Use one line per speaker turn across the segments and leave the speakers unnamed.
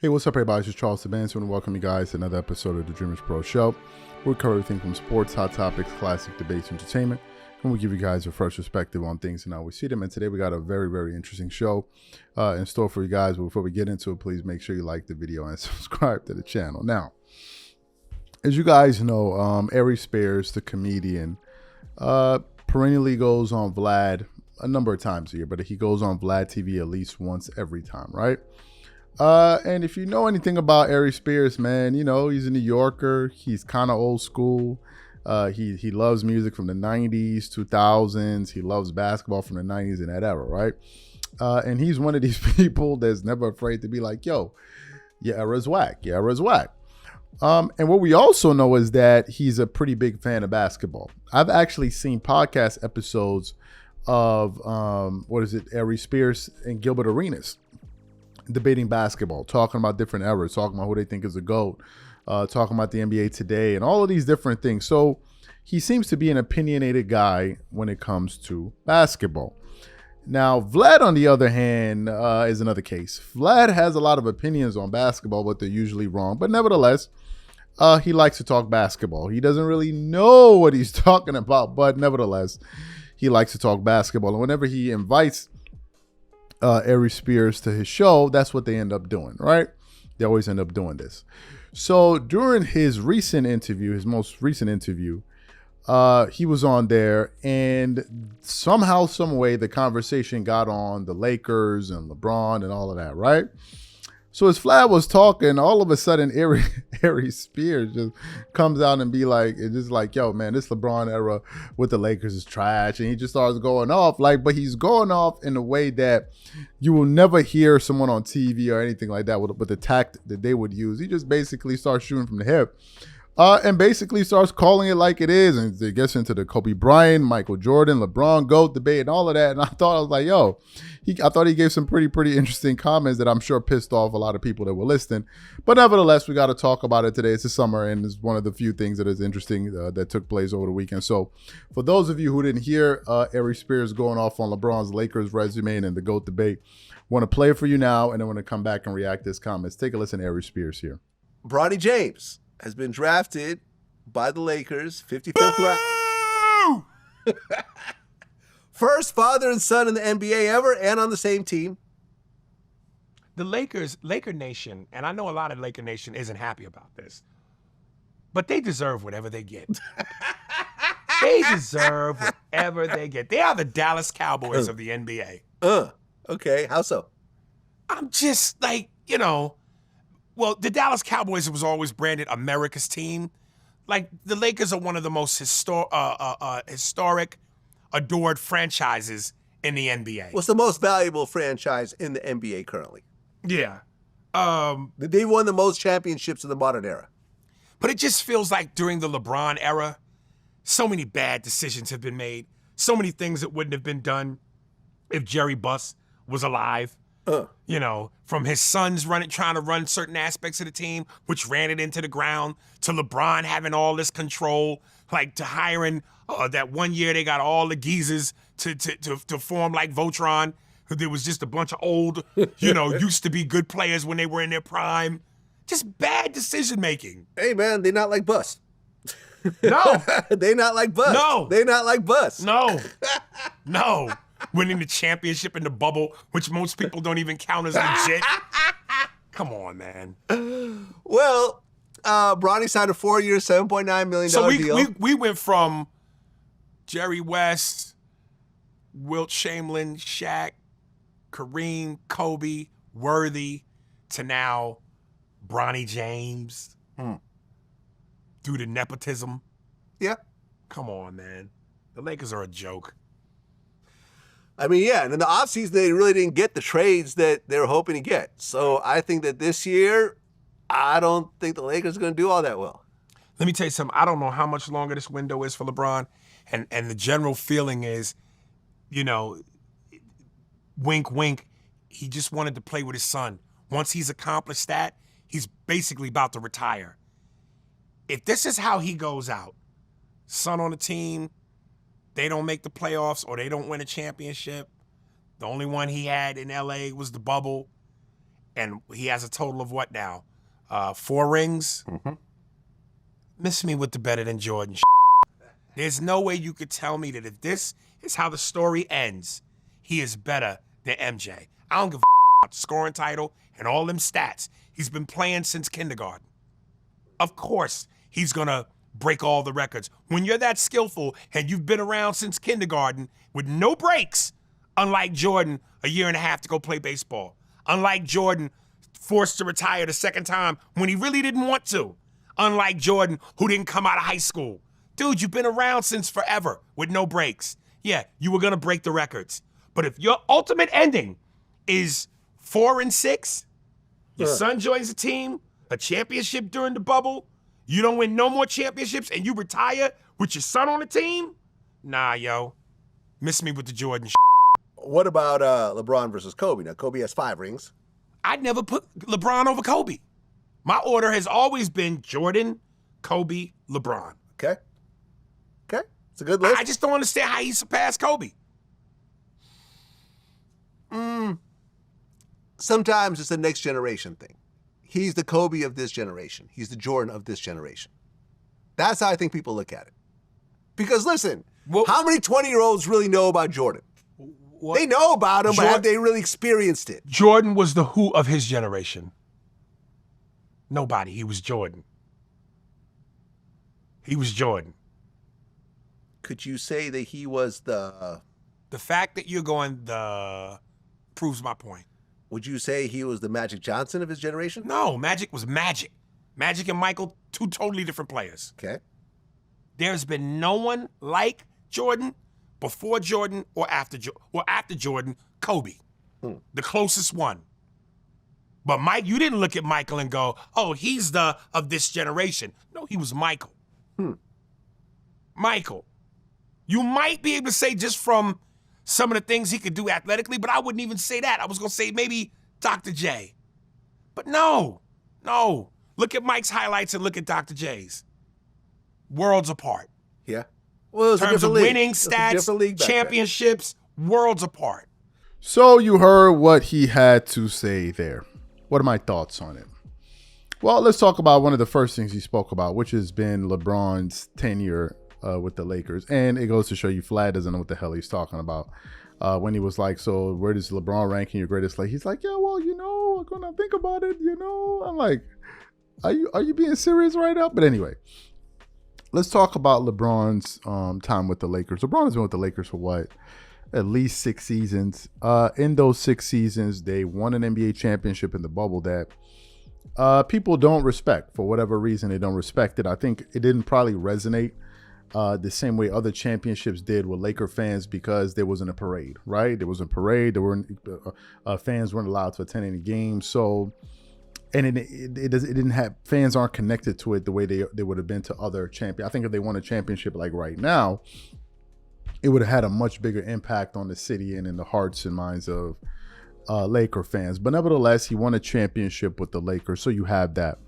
Hey, what's up, everybody? This is Charles Sabanson, and welcome you guys to another episode of the Dreamers Pro Show. We cover everything from sports, hot topics, classic debates, entertainment, and we give you guys a fresh perspective on things and how we see them. And today we got a very, very interesting show in store for you guys. But before we get into it, please make sure you like the video and subscribe to the channel. Now, as you guys know, Aries, the comedian, perennially goes on Vlad a number of times a year, but he goes on Vlad TV at least once every time, right? And if you know anything about Aries, man, you know, he's a New Yorker. He's kind of old school. He loves music from the 90s, 2000s. He loves basketball from the 90s and that era, right? And he's one of these people that's never afraid to be like, yo, your era's whack. Your era's whack. And what we also know is that he's a pretty big fan of basketball. I've actually seen podcast episodes of, Aries and Gilbert Arenas debating basketball, talking about different eras, talking about who they think is the GOAT, talking about the NBA today and all of these different things. So he seems to be an opinionated guy when it comes to basketball. Now, Vlad, on the other hand, is another case. Vlad has a lot of opinions on basketball, but they're usually wrong. But nevertheless, he likes to talk basketball. He doesn't really know what he's talking about, but nevertheless, he likes to talk basketball. And whenever he invites Aries to his show, that's what they end up doing, right? They always end up doing this. So during his recent interview, his most recent interview, he was on there, and somehow, some way, the conversation got on the Lakers and LeBron and all of that, right? So as Vlad was talking, all of a sudden, Aries just comes out and be like, it's just like, yo, man, this LeBron era with the Lakers is trash. And he just starts going off, but he's going off in a way that you will never hear someone on TV or anything like that with the tact that they would use. He just basically starts shooting from the hip. And basically starts calling it like it is, and it gets into the Kobe Bryant, Michael Jordan, LeBron GOAT debate and all of that. And I was like, yo, I thought he gave some pretty interesting comments that I'm sure pissed off a lot of people that were listening. But nevertheless, we got to talk about it today. It's the summer, and it's one of the few things that is interesting that took place over the weekend. So for those of you who didn't hear Aries going off on LeBron's Lakers resume and the GOAT debate, want to play it for you now, and then want to come back and react to his comments. Take a listen to Aries here.
Bronny James has been drafted by the Lakers, 55th round. First father and son in the NBA ever, and on the same team.
The Laker Nation, and I know a lot of Laker Nation isn't happy about this, but they deserve whatever they get. They deserve whatever they get. They are the Dallas Cowboys of the NBA.
Okay, how so?
I'm just like, well, the Dallas Cowboys was always branded America's team. Like, the Lakers are one of the most historic, adored franchises in the NBA.
What's the most valuable franchise in the NBA currently?
Yeah.
They won the most championships in the modern era.
But it just feels like during the LeBron era, so many bad decisions have been made. So many things that wouldn't have been done if Jerry Buss was alive. From his sons trying to run certain aspects of the team, which ran it into the ground, to LeBron having all this control, like to hiring that one year they got all the geezers to form like Voltron. There was just a bunch of old, used to be good players when they were in their prime. Just bad decision making.
Hey man, they not like Buss.
No.
They not like Buss.
No.
They not like Buss.
No. No. Winning the championship in the bubble, which most people don't even count as legit. Come on, man.
Well, Bronny signed a 4-year, $7.9 million deal.
So we went from Jerry West, Wilt Chamberlain, Shaq, Kareem, Kobe, Worthy, to now Bronny James. Through the nepotism.
Yeah.
Come on, man. The Lakers are a joke.
I mean, yeah, and in the offseason, they really didn't get the trades that they were hoping to get. So I think that this year, I don't think the Lakers are going to do all that well.
Let me tell you something. I don't know how much longer this window is for LeBron. And the general feeling is, wink, wink, he just wanted to play with his son. Once he's accomplished that, he's basically about to retire. If this is how he goes out, son on the team, they don't make the playoffs or they don't win a championship. The only one he had in LA was the bubble. and he has a total of what now? 4 rings?
Mm-hmm.
Miss me with the better than Jordan. There's no way you could tell me that if this is how the story ends, he is better than MJ. I don't give a about the scoring title and all them stats. He's been playing since kindergarten. Of course, he's gonna break all the records. When you're that skillful and you've been around since kindergarten with no breaks, unlike Jordan, a year and a half to go play baseball. Unlike Jordan, forced to retire the second time when he really didn't want to. Unlike Jordan, who didn't come out of high school. Dude, you've been around since forever with no breaks. Yeah, you were gonna break the records. But if your ultimate ending is 4 and 6, your son joins the team, a championship during the bubble, you don't win no more championships, and you retire with your son on the team? Nah, yo. Miss me with the Jordan.
What about LeBron versus Kobe? Now, Kobe has 5 rings.
I'd never put LeBron over Kobe. My order has always been Jordan, Kobe, LeBron.
Okay. It's a good list.
I just don't understand how he surpassed Kobe.
Sometimes it's a next generation thing. He's the Kobe of this generation. He's the Jordan of this generation. That's how I think people look at it. Because listen, how many 20-year-olds really know about Jordan?
What?
They know about him, but have they really experienced it?
Jordan was the who of his generation. Nobody. He was Jordan. He was Jordan.
Could you say that he was the...
The fact that you're going proves my point.
Would you say he was the Magic Johnson of his generation?
No, Magic was Magic. Magic and Michael, 2 totally different players.
Okay.
There's been no one like Jordan before Jordan or after Jordan, Kobe. The closest one. But Mike, you didn't look at Michael and go, oh, he's the of this generation. No, he was Michael. Michael. You might be able to say just from some of the things he could do athletically, but I wouldn't even say that. I was gonna say maybe Dr. J. But no. Look at Mike's highlights and look at Dr. J's. Worlds apart.
Yeah. Well, it was
In terms of
league.
winning stats, championships, worlds apart.
So you heard what he had to say there. What are my thoughts on it? Well, let's talk about one of the first things he spoke about, which has been LeBron's tenure with the Lakers. And it goes to show you Vlad doesn't know what the hell he's talking about. When he was like, so where does LeBron rank in your greatest? Like, he's like, yeah, well, I'm going to think about it, I'm like, are you being serious right now? But anyway, let's talk about LeBron's time with the Lakers. LeBron has been with the Lakers for what? At least 6 seasons. In those 6 seasons, they won an NBA championship in the bubble that people don't respect. For whatever reason, they don't respect it. I think it didn't probably resonate the same way other championships did with Laker fans because there wasn't a parade, right? There wasn't a parade. There weren't fans weren't allowed to attend any games. So, and it didn't have, fans aren't connected to it the way they would have been to other champions. I think if they won a championship like right now, it would have had a much bigger impact on the city and in the hearts and minds of Laker fans. But nevertheless, he won a championship with the Lakers, so you have that.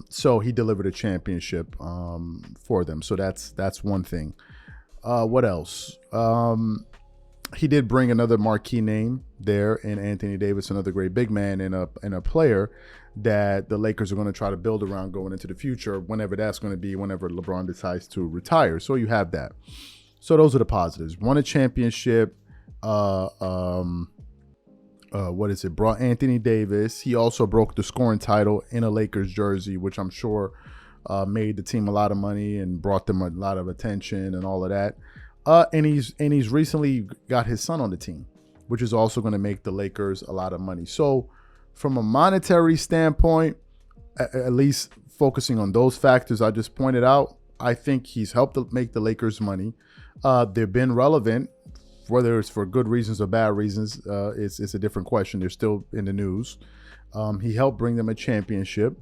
So he delivered a championship for them. So that's one thing. What else? He did bring another marquee name there in Anthony Davis, another great big man and a player that the Lakers are going to try to build around going into the future, whenever that's going to be, whenever LeBron decides to retire. So you have that. So those are the positives. Won a championship. Brought Anthony Davis. He also broke the scoring title in a Lakers jersey, which I'm sure made the team a lot of money and brought them a lot of attention and all of that. And he's recently got his son on the team, which is also going to make the Lakers a lot of money. So from a monetary standpoint, at least focusing on those factors I just pointed out, I think he's helped to make the Lakers money. They've been relevant, whether it's for good reasons or bad reasons. It's a different question. They're still in the news. He helped bring them a championship,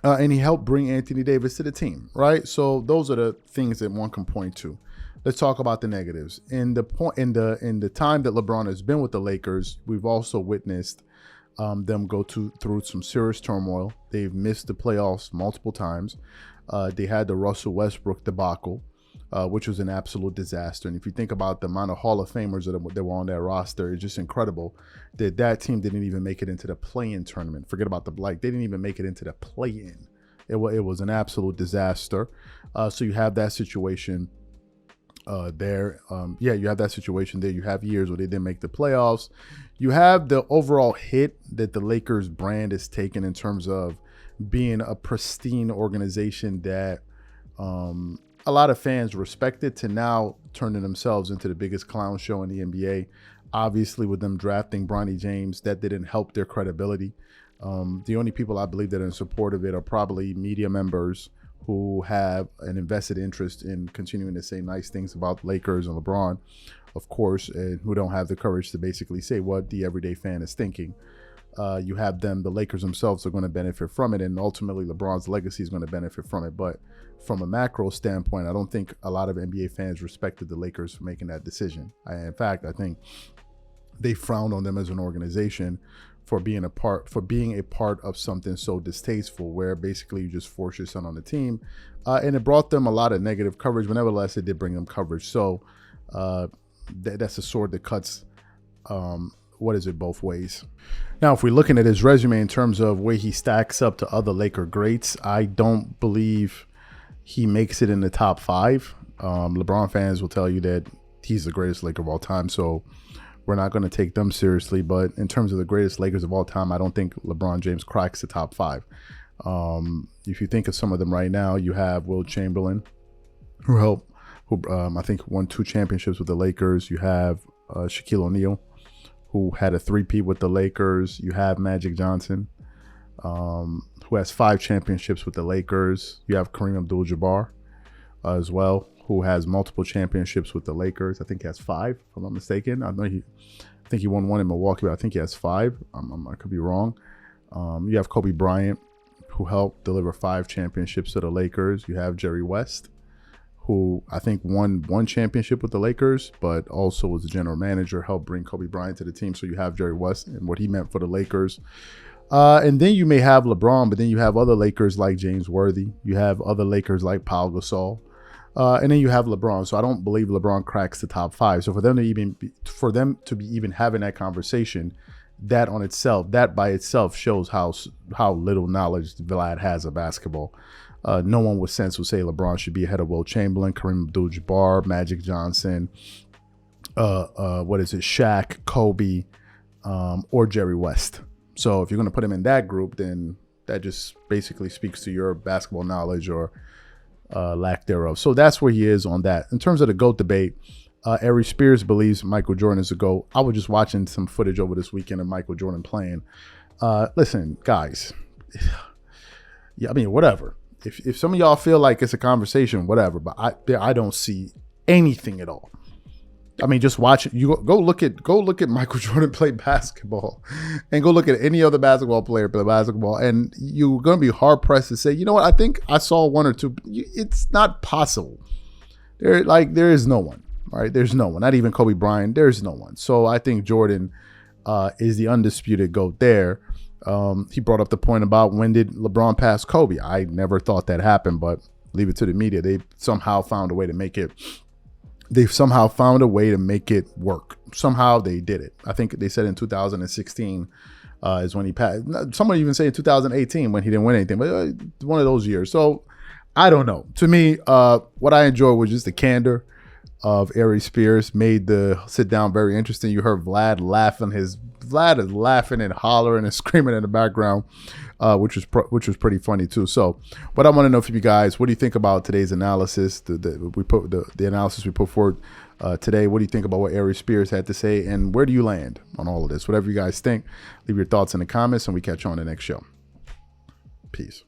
and he helped bring Anthony Davis to the team, right? So those are the things that one can point to. Let's talk about the negatives. In the time that LeBron has been with the Lakers, we've also witnessed them go through some serious turmoil. They've missed the playoffs multiple times. They had the Russell Westbrook debacle. which was an absolute disaster. And if you think about the amount of Hall of Famers that were on that roster, it's just incredible that team didn't even make it into the play-in tournament. Forget about they didn't even make it into the play-in. It was an absolute disaster. So you have that situation there. You have that situation there. You have years where they didn't make the playoffs. You have the overall hit that the Lakers brand is taking in terms of being a pristine organization that a lot of fans respected, to now turning themselves into the biggest clown show in the NBA. Obviously, with them drafting Bronny James, that didn't help their credibility. The only people I believe that are in support of it are probably media members who have an invested interest in continuing to say nice things about Lakers and LeBron, of course, and who don't have the courage to basically say what the everyday fan is thinking. You have the Lakers themselves are going to benefit from it, and ultimately LeBron's legacy is going to benefit from it. But from a macro standpoint, I don't think a lot of NBA fans respected the Lakers for making that decision. In fact, I think they frowned on them as an organization for being a part of something so distasteful, where basically you just force your son on the team, and it brought them a lot of negative coverage. But nevertheless, it did bring them coverage. So that's a sword that cuts both ways. Now, if we're looking at his resume in terms of where he stacks up to other Laker greats, I don't believe he makes it in the top 5. LeBron fans will tell you that he's the greatest Laker of all time, so we're not going to take them seriously. But in terms of the greatest Lakers of all time, I don't think LeBron James cracks the top 5. If you think of some of them right now, you have Will Chamberlain, who I think won 2 championships with the Lakers. You have Shaquille O'Neal, who had a 3-peat with the Lakers. You have Magic Johnson, who has 5 championships with the Lakers. You have Kareem Abdul-Jabbar as well, who has multiple championships with the Lakers. I think he has 5, if I'm not mistaken. I think he won 1 in Milwaukee, but I think he has 5. I could be wrong. You have Kobe Bryant, who helped deliver 5 championships to the Lakers. You have Jerry West, who I think won 1 championship with the Lakers, but also was the general manager, helped bring Kobe Bryant to the team. So you have Jerry West and what he meant for the Lakers. And then you may have LeBron, but then you have other Lakers like James Worthy. You have other Lakers like Pau Gasol. And then you have LeBron. So I don't believe LeBron cracks the top 5. So for them to be even having that conversation, that by itself shows how little knowledge Vlad has of basketball. No one with sense would say LeBron should be ahead of Will Chamberlain, Kareem Abdul-Jabbar, Magic Johnson, Shaq, Kobe, or Jerry West. So if you're going to put him in that group, then that just basically speaks to your basketball knowledge or lack thereof. So that's where he is on that. In terms of the GOAT debate, Aries Spears believes Michael Jordan is a GOAT. I was just watching some footage over this weekend of Michael Jordan playing. Listen, guys, yeah, I mean, whatever. If some of y'all feel like it's a conversation, whatever, but I don't see anything at all. I mean, just watch it. You go look at Michael Jordan play basketball, and go look at any other basketball player play basketball, and you're gonna be hard pressed to say, you know what? I think I saw 1 or 2. It's not possible. There is no one. All right, there's no one. Not even Kobe Bryant. There's no one. So I think Jordan is the undisputed GOAT there. He brought up the point about when did LeBron pass Kobe. I never thought that happened, but leave it to the media. They somehow found a way to make it. They've somehow found a way to make it work. Somehow they did it. I think they said in 2016 is when he passed. Someone even say in 2018 when he didn't win anything, but one of those years. So I don't know. To me, what I enjoyed was just the candor of Aries Spears. Made the sit down very interesting. You heard Vlad laughing. Vlad is laughing and hollering and screaming in the background, which was pretty funny too. So, what I want to know from you guys, what do you think about today's analysis? The analysis we put forward today. What do you think about what Aries Spears had to say, and where do you land on all of this? Whatever you guys think, leave your thoughts in the comments, and we catch you on the next show. Peace.